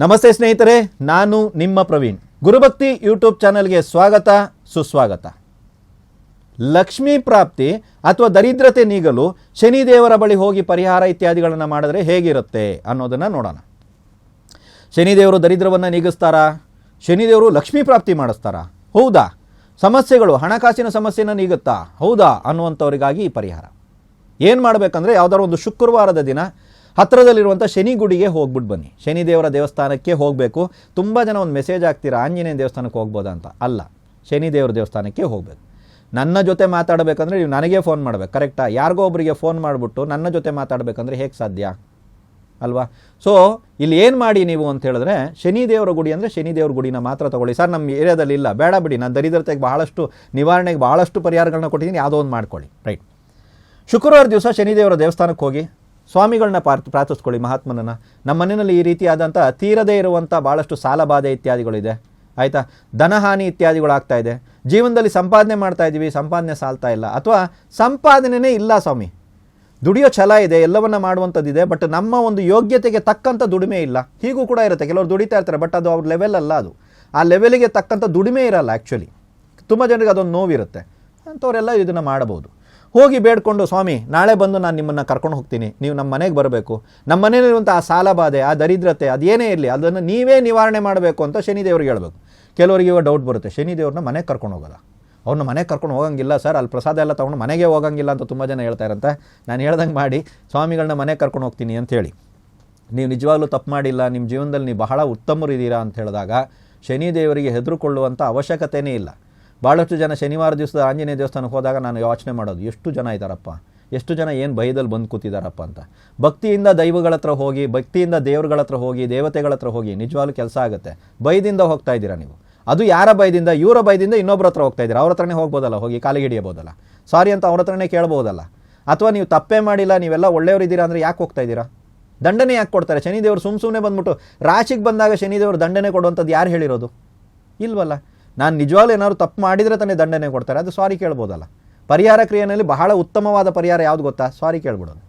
ನಮಸ್ತೆ ಸ್ನೇಹಿತರೆ, ನಾನು ನಿಮ್ಮ ಪ್ರವೀಣ್. ಗುರುಭಕ್ತಿ ಯೂಟ್ಯೂಬ್ ಚಾನಲ್ಗೆ ಸ್ವಾಗತ, ಸುಸ್ವಾಗತ. ಲಕ್ಷ್ಮೀ ಪ್ರಾಪ್ತಿ ಅಥವಾ ದರಿದ್ರತೆ ನೀಗಲು ಶನಿದೇವರ ಬಳಿ ಹೋಗಿ ಪರಿಹಾರ ಇತ್ಯಾದಿಗಳನ್ನು ಮಾಡಿದ್ರೆ ಹೇಗಿರುತ್ತೆ ಅನ್ನೋದನ್ನು ನೋಡೋಣ. ಶನಿದೇವರು ದರಿದ್ರವನ್ನು ನೀಗಿಸ್ತಾರಾ? ಶನಿದೇವರು ಲಕ್ಷ್ಮೀ ಪ್ರಾಪ್ತಿ ಮಾಡಿಸ್ತಾರಾ? ಹೌದಾ? ಸಮಸ್ಯೆಗಳು, ಹಣಕಾಸಿನ ಸಮಸ್ಯೆನ ನೀಗುತ್ತಾ? ಹೌದಾ ಅನ್ನುವಂಥವರಿಗಾಗಿ ಈ ಪರಿಹಾರ. ಏನು ಮಾಡಬೇಕಂದ್ರೆ, ಯಾವುದಾದ್ರು ಒಂದು ಶುಕ್ರವಾರದ ದಿನ ಹತ್ತಿರದಲ್ಲಿರುವಂಥ ಶನಿ ಗುಡಿಗೆ ಹೋಗ್ಬಿಟ್ಟು ಬನ್ನಿ. ಶನಿದೇವರ ದೇವಸ್ಥಾನಕ್ಕೆ ಹೋಗಬೇಕು. ತುಂಬ ಜನ ಒಂದು ಮೆಸೇಜ್ ಹಾಕ್ತೀರಾ, ಆಂಜನೇಯ ದೇವಸ್ಥಾನಕ್ಕೆ ಹೋಗ್ಬೋದಾ ಅಂತ. ಅಲ್ಲ, ಶನಿದೇವರ ದೇವಸ್ಥಾನಕ್ಕೆ ಹೋಗಬೇಕು. ನನ್ನ ಜೊತೆ ಮಾತಾಡಬೇಕಂದ್ರೆ ನೀವು ನನಗೆ ಫೋನ್ ಮಾಡಬೇಕು, ಕರೆಕ್ಟಾ? ಯಾರಿಗೋ ಒಬ್ಬರಿಗೆ ಫೋನ್ ಮಾಡಿಬಿಟ್ಟು ನನ್ನ ಜೊತೆ ಮಾತಾಡಬೇಕಂದ್ರೆ ಹೇಗೆ ಸಾಧ್ಯ ಅಲ್ವಾ? ಸೊ ಇಲ್ಲಿ ಏನು ಮಾಡಿ ನೀವು ಅಂತ ಹೇಳಿದ್ರೆ, ಶನಿದೇವರ ಗುಡಿ ಅಂದರೆ ಶನಿದೇವರ ಗುಡಿನ ಮಾತ್ರ ತಗೊಳ್ಳಿ. ಸರ್ ನಮ್ಮ ಏರಿಯಾದಲ್ಲಿ ಇಲ್ಲ, ಬೇಡ ಬಿಡಿ, ನಾನು ದರಿದ್ರತೆಗೆ ಬಹಳಷ್ಟು ನಿವಾರಣೆಗೆ ಬಹಳಷ್ಟು ಪರಿಹಾರಗಳನ್ನ ಕೊಟ್ಟಿದ್ದೀನಿ, ಯಾವುದೋ ಒಂದು ಮಾಡ್ಕೊಳ್ಳಿ. ರೈಟ್. ಶುಕ್ರವಾರ ದಿವಸ ಶನಿದೇವರ ದೇವಸ್ಥಾನಕ್ಕೆ ಹೋಗಿ ಸ್ವಾಮಿಗಳನ್ನ ಪ್ರಾರ್ಥಿಸ್ಕೊಳ್ಳಿ, ಮಹಾತ್ಮನನ್ನು. ನಮ್ಮ ಮನೆಯಲ್ಲಿ ಈ ರೀತಿಯಾದಂಥ ತೀರದೇ ಇರುವಂಥ ಭಾಳಷ್ಟು ಸಾಲಬಾಧೆ ಇತ್ಯಾದಿಗಳಿದೆ, ಆಯಿತಾ? ಧನಹಾನಿ ಇತ್ಯಾದಿಗಳಾಗ್ತಾ ಇದೆ. ಜೀವನದಲ್ಲಿ ಸಂಪಾದನೆ ಮಾಡ್ತಾ ಇದ್ದೀವಿ, ಸಂಪಾದನೆ ಸಾಲ್ತಾ ಇಲ್ಲ, ಅಥವಾ ಸಂಪಾದನೆಯೇ ಇಲ್ಲ ಸ್ವಾಮಿ. ದುಡಿಯೋ ಛಲ ಇದೆ, ಎಲ್ಲವನ್ನ ಮಾಡುವಂಥದ್ದಿದೆ, ಬಟ್ ನಮ್ಮ ಒಂದು ಯೋಗ್ಯತೆಗೆ ತಕ್ಕಂಥ ದುಡಿಮೆ ಇಲ್ಲ. ಹೀಗೂ ಕೂಡ ಇರುತ್ತೆ. ಕೆಲವರು ದುಡಿತಾ ಇರ್ತಾರೆ, ಬಟ್ ಅದು ಅವ್ರ ಲೆವೆಲ್ ಅಲ್ಲ. ಅದು ಆ ಲೆವೆಲಿಗೆ ತಕ್ಕಂಥ ದುಡಿಮೆ ಇರಲ್ಲ. ಆ್ಯಕ್ಚುಲಿ ತುಂಬ ಜನರಿಗೆ ಅದೊಂದು ನೋವಿರುತ್ತೆ. ಅಂಥವರೆಲ್ಲ ಇದನ್ನು ಮಾಡಬಹುದು. ಹೋಗಿ ಬೇಡ್ಕೊಂಡು, ಸ್ವಾಮಿ ನಾಳೆ ಬಂದು ನಾನು ನಿಮ್ಮನ್ನು ಕರ್ಕೊಂಡು ಹೋಗ್ತೀನಿ, ನೀವು ನಮ್ಮ ಮನೆಗೆ ಬರಬೇಕು. ನಮ್ಮ ಮನೆಯಲ್ಲಿರುವಂಥ ಆ ಸಾಲಬಾಧೆ, ಆ ದರಿದ್ರತೆ, ಅದೇನೇ ಇರಲಿ ಅದನ್ನು ನೀವೇ ನಿವಾರಣೆ ಮಾಡಬೇಕು ಅಂತ ಶನಿದೇವ್ರಿಗೆ ಹೇಳ್ಬೇಕು. ಕೆಲವರಿಗೆ ಇವಾಗ ಡೌಟ್ ಬರುತ್ತೆ, ಶನಿದೇವ್ರನ್ನ ಮನೆಗೆ ಕರ್ಕೊಂಡು ಹೋಗೋಲ್ಲ. ಅವ್ರನ್ನ ಮನೆಗೆ ಕರ್ಕೊಂಡು ಹೋಗಂಗಿಲ್ಲ ಸರ್, ಅಲ್ಲಿ ಪ್ರಸಾದ ಎಲ್ಲ ತೊಗೊಂಡು ಮನೆಗೆ ಹೋಗಂಗಿಲ್ಲ ಅಂತ ತುಂಬ ಜನ ಹೇಳ್ತಾ ಇರಂತೆ. ನಾನು ಹೇಳ್ದಂಗೆ ಮಾಡಿ ಸ್ವಾಮಿಗಳನ್ನ ಮನೆಗೆ ಕರ್ಕೊಂಡು ಹೋಗ್ತೀನಿ ಅಂತ ಹೇಳಿ. ನೀವು ನಿಜವಾಗ್ಲೂ ತಪ್ಪು ಮಾಡಿಲ್ಲ, ನಿಮ್ಮ ಜೀವನದಲ್ಲಿ ನೀವು ಬಹಳ ಉತ್ತಮರಿದ್ದೀರಾ ಅಂತ ಹೇಳಿದಾಗ ಶನಿದೇವರಿಗೆ ಹೆದರುಕೊಳ್ಳುವಂಥ ಅವಶ್ಯಕತೆಯೇ ಇಲ್ಲ. ಭಾಳಷ್ಟು ಜನ ಶನಿವಾರ ದಿವಸದ ಆಂಜನೇಯ ದೇವಸ್ಥಾನಕ್ಕೆ ಹೋದಾಗ ನಾನು ಯೋಚನೆ ಮಾಡೋದು, ಎಷ್ಟು ಜನ ಇದ್ದಾರಪ್ಪ, ಎಷ್ಟು ಜನ ಏನು ಭಯದಲ್ಲಿ ಬಂದು ಕೂತಿದ್ದಾರಪ್ಪ ಅಂತ. ಭಕ್ತಿಯಿಂದ ದೈವಗಳ ಹತ್ರ ಹೋಗಿ, ಭಕ್ತಿಯಿಂದ ದೇವರುಗಳ ಹತ್ರ ಹೋಗಿ, ದೇವತೆಗಳ ಹತ್ರ ಹೋಗಿ ನಿಜವಾಗ್ಲೂ ಕೆಲಸ ಆಗುತ್ತೆ. ಭಯದಿಂದ ಹೋಗ್ತಾ ಇದ್ದೀರಾ ನೀವು, ಅದು ಯಾರ ಭಯದಿಂದ? ಇವರ ಭಯದಿಂದ ಇನ್ನೊಬ್ಬರ ಹತ್ರ ಹೋಗ್ತಾ ಇದ್ದೀರಾ. ಅವ್ರ ಹತ್ರನೇ ಹೋಗ್ಬೋದಲ್ಲ, ಹೋಗಿ ಕಾಲಿಗೆ ಹಿಡಿಯಬೋದಲ್ಲ, ಸಾರಿ ಅಂತ ಅವ್ರ ಹತ್ರನೇ ಕೇಳ್ಬೋದಲ್ಲ. ಅಥವಾ ನೀವು ತಪ್ಪೇ ಮಾಡಿಲ್ಲ, ನೀವೆಲ್ಲ ಒಳ್ಳೆಯವರಿದ್ದೀರಾ ಅಂದರೆ ಯಾಕೆ ಹೋಗ್ತಾ ಇದ್ದೀರಾ? ದಂಡನೆ ಯಾಕೆ ಕೊಡ್ತಾರೆ? ಶನಿದೇವರು ಸುಮ್ಮನೆ ಬಂದ್ಬಿಟ್ಟು ರಾಶಿಗೆ ಬಂದಾಗ ಶನಿದೇವರು ದಂಡನೆ ಕೊಡುವಂಥದ್ದು ಯಾರು ಹೇಳಿರೋದು? ಇಲ್ವಲ್ಲ. ನಾನು ನಿಜವಾಗ್ಲೂ ಏನಾದ್ರು ತಪ್ಪು ಮಾಡಿದರೆ ತಾನೇ ದಂಡನೆ ಕೊಡ್ತಾರೆ, ಅದು ಸಾರಿ ಕೇಳ್ಬೋದಲ್ಲ. ಪರಿಹಾರ ಕ್ರಿಯೆಯಲ್ಲಿ ಬಹಳ ಉತ್ತಮವಾದ ಪರಿಹಾರ ಯಾವುದು ಗೊತ್ತಾ? ಸಾರಿ ಕೇಳ್ಬಿಡೋದು,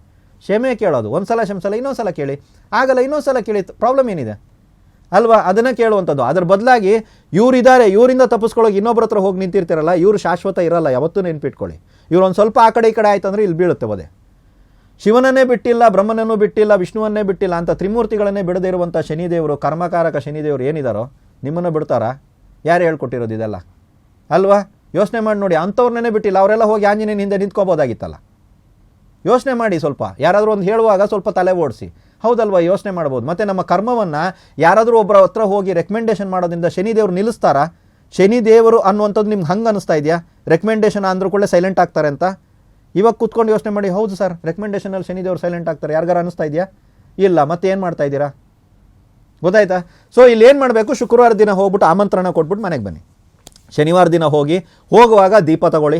ಕ್ಷಮೆ ಕೇಳೋದು. ಒಂದು ಸಲ ಕ್ಷಮಿಸಲ್ಲ, ಇನ್ನೊಂದು ಸಲ ಕೇಳಿ. ಆಗಲ್ಲ, ಇನ್ನೊಂದು ಸಲ ಕೇಳಿ, ಪ್ರಾಬ್ಲಮ್ ಏನಿದೆ ಅಲ್ವಾ? ಅದನ್ನು ಕೇಳುವಂಥದ್ದು. ಅದ್ರ ಬದಲಾಗಿ ಇವರಿದ್ದಾರೆ, ಇವರಿಂದ ತಪ್ಪಿಸ್ಕೊಳ್ಳೋಕೆ ಇನ್ನೊಬ್ಬರ ಹತ್ರ ಹೋಗಿ ನಿಂತಿರ್ತಿರಲ್ಲ, ಇವರು ಶಾಶ್ವತ ಇರಲ್ಲ, ಯಾವತ್ತೂ ನೆನ್ಪಿಟ್ಕೊಳ್ಳಿ. ಇವ್ರು ಒಂದು ಸ್ವಲ್ಪ ಆ ಕಡೆ ಈ ಕಡೆ ಆಯ್ತು ಅಂದರೆ ಇಲ್ಲಿ ಬೀಳುತ್ತೆ ಒದೆ. ಶಿವನನ್ನೇ ಬಿಟ್ಟಿಲ್ಲ, ಬ್ರಹ್ಮನನ್ನೂ ಬಿಟ್ಟಿಲ್ಲ, ವಿಷ್ಣುವನ್ನೇ ಬಿಟ್ಟಿಲ್ಲ ಅಂತ ತ್ರಿಮೂರ್ತಿಗಳನ್ನೇ ಬಿಡದೇ ಇರುವಂಥ ಶನಿದೇವರು, ಕರ್ಮಕಾರಕ ಶನಿದೇವರು ಏನಿದಾರೋ ನಿಮ್ಮನ್ನು ಬಿಡ್ತಾರಾ? ಯಾರು ಹೇಳ್ಕೊಟ್ಟಿರೋದು ಇದೆಲ್ಲ ಅಲ್ವಾ? ಯೋಚನೆ ಮಾಡಿ ನೋಡಿ. ಅಂಥವ್ರನ್ನೇ ಬಿಟ್ಟಿಲ್ಲ, ಅವರೆಲ್ಲ ಹೋಗಿ ಆಂಜನೇಯನ ಹಿಂದೆ ನಿಂತ್ಕೋಬೋದಾಗಿತ್ತಲ್ಲ. ಯೋಚನೆ ಮಾಡಿ ಸ್ವಲ್ಪ. ಯಾರಾದರೂ ಒಂದು ಹೇಳುವಾಗ ಸ್ವಲ್ಪ ತಲೆ ಓಡಿಸಿ, ಹೌದಲ್ವಾ? ಯೋಚನೆ ಮಾಡ್ಬೋದು. ಮತ್ತು ನಮ್ಮ ಕರ್ಮವನ್ನು ಯಾರಾದರೂ ಒಬ್ಬರ ಹತ್ರ ಹೋಗಿ ರೆಕಮೆಂಡೇಷನ್ ಮಾಡೋದ್ರಿಂದ ಶನಿದೇವರು ನಿಲ್ಲಿಸ್ತಾರಾ? ಶನಿದೇವರು ಅನ್ನುವಂಥದ್ದು ನಿಮ್ಗೆ ಹಂಗೆ ಅನಿಸ್ತಾ ಇದೆಯಾ? ರೆಕಮೆಂಡೇಷನ್ ಅಂದ್ರೂ ಕೂಡ ಸೈಲೆಂಟ್ ಆಗ್ತಾರೆ ಅಂತ ಇವಾಗ ಕೂತ್ಕೊಂಡು ಯೋಚನೆ ಮಾಡಿ. ಹೌದು ಸರ್, ರೆಕಮೆಂಡೇಷನಲ್ಲಿ ಶನಿದೇವರು ಸೈಲೆಂಟ್ ಆಗ್ತಾರೆ, ಯಾರಿಗಾರ ಅನಿಸ್ತಾ ಇದೆಯಾ? ಇಲ್ಲ. ಮತ್ತೆ ಏನು ಮಾಡ್ತಾ ಇದ್ದೀರಾ? ಗೊತ್ತಾಯ್ತಾ? ಸೊ ಇಲ್ಲಿ ಏನು ಮಾಡಬೇಕು? ಶುಕ್ರವಾರ ದಿನ ಹೋಗ್ಬಿಟ್ಟು ಆಮಂತ್ರಣ ಕೊಟ್ಬಿಟ್ಟು ಮನೆಗೆ ಬನ್ನಿ. ಶನಿವಾರ ದಿನ ಹೋಗುವಾಗ ದೀಪ ತಗೊಳ್ಳಿ,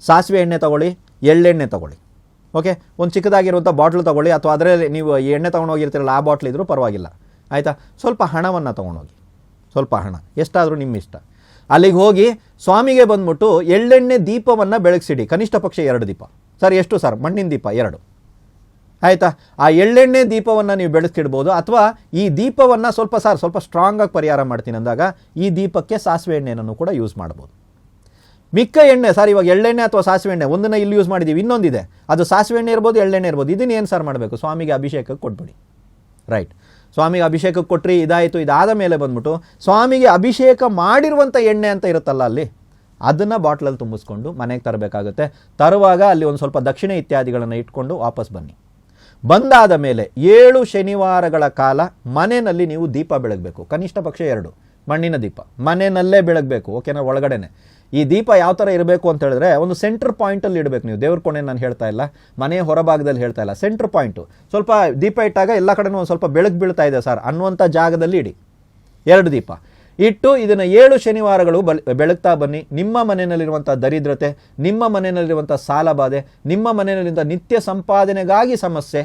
ಸಾಸಿವೆ ಎಣ್ಣೆ ತಗೊಳ್ಳಿ, ಎಳ್ಳೆಣ್ಣೆ ತಗೊಳ್ಳಿ. ಓಕೆ, ಒಂದು ಚಿಕ್ಕದಾಗಿರುವಂಥ ಬಾಟ್ಲು ತಗೊಳ್ಳಿ, ಅಥವಾ ಅದರಲ್ಲಿ ನೀವು ಎಣ್ಣೆ ತೊಗೊಂಡು ಹೋಗಿರ್ತೀರಲ್ಲ ಆ ಬಾಟ್ಲ್ ಇದ್ರೂ ಪರವಾಗಿಲ್ಲ, ಆಯಿತಾ? ಸ್ವಲ್ಪ ಹಣವನ್ನು ತೊಗೊಂಡೋಗಿ, ಸ್ವಲ್ಪ ಹಣ, ಎಷ್ಟಾದರೂ ನಿಮ್ಮ ಇಷ್ಟ. ಅಲ್ಲಿಗೆ ಹೋಗಿ ಸ್ವಾಮಿಗೆ ಬಂದ್ಬಿಟ್ಟು ಎಳ್ಳೆಣ್ಣೆ ದೀಪವನ್ನು ಬೆಳಗಿಸಿಡಿ. ಕನಿಷ್ಠ ಪಕ್ಷ 2 ದೀಪ. ಸರ್ ಎಷ್ಟು ಸರ್? ಮಣ್ಣಿನ ದೀಪ 2, ಆಯಿತಾ? ಆ ಎಳ್ಳೆಣ್ಣೆ ದೀಪವನ್ನು ನೀವು ಬೆಳೆಸ್ಕಿಡ್ಬೋದು. ಅಥವಾ ಈ ದೀಪವನ್ನು ಸ್ವಲ್ಪ ಸ್ಟ್ರಾಂಗಾಗಿ ಪರಿಹಾರ ಮಾಡ್ತೀನಿ ಅಂದಾಗ ಈ ದೀಪಕ್ಕೆ ಸಾಸಿವೆ ಎಣ್ಣೆಯನ್ನು ಕೂಡ ಯೂಸ್ ಮಾಡ್ಬೋದು. ಮಿಕ್ಕ ಎಣ್ಣೆ ಸರ್, ಇವಾಗ ಎಳ್ಳೆಣ್ಣೆ ಅಥವಾ ಸಾಸಿವೆ ಎಣ್ಣೆ ಒಂದನ್ನು ಇಲ್ಲಿ ಯೂಸ್ ಮಾಡಿದ್ದೀವಿ, ಇನ್ನೊಂದಿದೆ, ಅದು ಸಾಸಿವೆ ಎಣ್ಣೆ ಇರ್ಬೋದು, ಎಳ್ಳೆಣ್ಣೆ ಇರ್ಬೋದು. ಇದನ್ನು ಏನು ಸರ್ ಮಾಡಬೇಕು? ಸ್ವಾಮಿಗೆ ಅಭಿಷೇಕಕ್ಕೆ ಕೊಟ್ಬಿಡಿ. ರೈಟ್, ಸ್ವಾಮಿಗೆ ಅಭಿಷೇಕಕ್ಕೆ ಕೊಟ್ಟರೆ ಇದಾಯಿತು. ಇದಾದ ಮೇಲೆ ಬಂದ್ಬಿಟ್ಟು ಸ್ವಾಮಿಗೆ ಅಭಿಷೇಕ ಮಾಡಿರುವಂಥ ಎಣ್ಣೆ ಅಂತ ಇರುತ್ತಲ್ಲ ಅಲ್ಲಿ, ಅದನ್ನು ಬಾಟ್ಲಲ್ಲಿ ತುಂಬಿಸ್ಕೊಂಡು ಮನೆಗೆ ತರಬೇಕಾಗುತ್ತೆ. ತರುವಾಗ ಅಲ್ಲಿ ಒಂದು ಸ್ವಲ್ಪ ದಕ್ಷಿಣೆ ಇತ್ಯಾದಿಗಳನ್ನು ಇಟ್ಕೊಂಡು ವಾಪಸ್ ಬನ್ನಿ. ಬಂದಾದ ಮೇಲೆ 7 ಶನಿವಾರಗಳ ಕಾಲ ಮನೆಯಲ್ಲಿ ನೀವು ದೀಪ ಬೆಳಗಬೇಕು. ಕನಿಷ್ಠ ಪಕ್ಷ 2 ಮಣ್ಣಿನ ದೀಪ ಮನೆಯಲ್ಲೇ ಬೆಳಗಬೇಕು. ಓಕೆನಾ? ಒಳಗಡೆನೆ ಈ ದೀಪ ಯಾವ ಥರ ಇರಬೇಕು ಅಂತ ಹೇಳಿದ್ರೆ, ಒಂದು ಸೆಂಟ್ರ್ ಪಾಯಿಂಟಲ್ಲಿ ಇಡಬೇಕು ನೀವು. ದೇವ್ರ ಕೋಣೆ ನಾನು ಹೇಳ್ತಾ ಇಲ್ಲ, ಮನೆಯ ಹೊರಭಾಗದಲ್ಲಿ ಹೇಳ್ತಾ ಇಲ್ಲ, ಸೆಂಟ್ರ್ ಪಾಯಿಂಟು. ಸ್ವಲ್ಪ ದೀಪ ಇಟ್ಟಾಗ ಎಲ್ಲ ಕಡೆನೂ ಒಂದು ಸ್ವಲ್ಪ ಬೆಳಕು ಬೀಳ್ತಾ ಇದೆ ಸರ್ ಅನ್ನುವಂಥ ಜಾಗದಲ್ಲಿ ಇಡಿ. 2 ದೀಪ ಇಟ್ಟು ಇದನ್ನು 7 ಶನಿವಾರಗಳು ಬೆಳಗ್ತಾ ಬನ್ನಿ. ನಿಮ್ಮ ಮನೆಯಲ್ಲಿರುವಂಥ ದರಿದ್ರತೆ, ನಿಮ್ಮ ಮನೆಯಲ್ಲಿರುವಂಥ ಸಾಲಬಾಧೆ, ನಿಮ್ಮ ಮನೆಯಲ್ಲಿರುವಂಥ ನಿತ್ಯ ಸಂಪಾದನೆಗಾಗಿ ಸಮಸ್ಯೆ,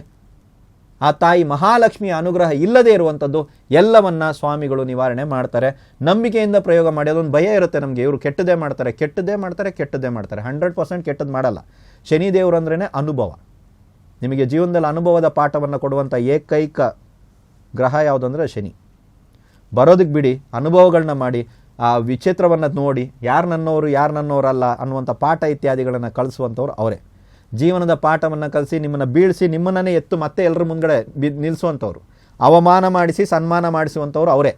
ಆ ತಾಯಿ ಮಹಾಲಕ್ಷ್ಮಿಯ ಅನುಗ್ರಹ ಇಲ್ಲದೇ ಇರುವಂಥದ್ದು ಎಲ್ಲವನ್ನ ಸ್ವಾಮಿಗಳು ನಿವಾರಣೆ ಮಾಡ್ತಾರೆ. ನಂಬಿಕೆಯಿಂದ ಪ್ರಯೋಗ ಮಾಡಿ. ಅದೊಂದು ಭಯ ಇರುತ್ತೆ ನಮಗೆ, ಇವರು ಕೆಟ್ಟದೇ ಮಾಡ್ತಾರೆ 100% ಕೆಟ್ಟದ್ದು ಮಾಡಲ್ಲ. ಶನಿದೇವರು ಅಂದ್ರೇ ಅನುಭವ. ನಿಮಗೆ ಜೀವನದಲ್ಲಿ ಅನುಭವದ ಪಾಠವನ್ನು ಕೊಡುವಂಥ ಏಕೈಕ ಗ್ರಹ ಯಾವುದಂದ್ರೆ ಶನಿ. ಬರೋದಕ್ಕೆ ಬಿಡಿ, ಅನುಭವಗಳನ್ನ ಮಾಡಿ, ಆ ವಿಚಿತ್ರವನ್ನು ನೋಡಿ ಯಾರು ನನ್ನವರು ಯಾರು ನನ್ನವರಲ್ಲ ಅನ್ನುವಂಥ ಪಾಠ ಇತ್ಯಾದಿಗಳನ್ನು ಕಳಿಸುವಂಥವ್ರು ಅವರೇ. ಜೀವನದ ಪಾಠವನ್ನು ಕಲಿಸಿ ನಿಮ್ಮನ್ನು ಬೀಳಿಸಿ ನಿಮ್ಮನ್ನೇ ಎತ್ತು ಮತ್ತೆ ಎಲ್ಲರ ಮುಂದ್ಗಡೆ ನಿಲ್ಲಿಸುವಂಥವ್ರು, ಅವಮಾನ ಮಾಡಿಸಿ ಸನ್ಮಾನ ಮಾಡಿಸುವಂಥವ್ರು ಅವರೇ.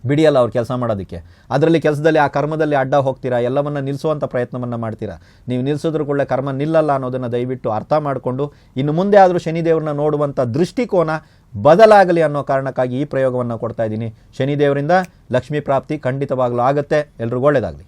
ಬಿಡಿಯಲ್ಲ ಅವ್ರು ಕೆಲಸ ಮಾಡೋದಕ್ಕೆ. ಅದರಲ್ಲಿ ಕೆಲಸದಲ್ಲಿ ಆ ಕರ್ಮದಲ್ಲಿ ಅಡ್ಡ ಹೋಗ್ತೀರಾ, ಎಲ್ಲವನ್ನ ನಿಲ್ಲಿಸುವಂಥ ಪ್ರಯತ್ನವನ್ನು ಮಾಡ್ತೀರಾ. ನೀವು ನಿಲ್ಲಿಸಿದ್ರು ಕೂಡ ಕರ್ಮ ನಿಲ್ಲಲ್ಲ ಅನ್ನೋದನ್ನು ದಯವಿಟ್ಟು ಅರ್ಥ ಮಾಡಿಕೊಂಡು ಇನ್ನು ಮುಂದೆ ಆದರೂ ಶನಿದೇವ್ರನ್ನ ನೋಡುವಂಥ ದೃಷ್ಟಿಕೋನ ಬದಲಾಗಲಿ ಅನ್ನೋ ಕಾರಣಕ್ಕಾಗಿ ಈ ಪ್ರಯೋಗವನ್ನು ಕೊಡ್ತಾ ಇದ್ದೀನಿ. ಶನಿದೇವರಿಂದ ಲಕ್ಷ್ಮೀ ಪ್ರಾಪ್ತಿ ಖಂಡಿತವಾಗ್ಲೂ ಆಗುತ್ತೆ. ಎಲ್ರಿಗೂ ಒಳ್ಳೆಯದಾಗಲಿ.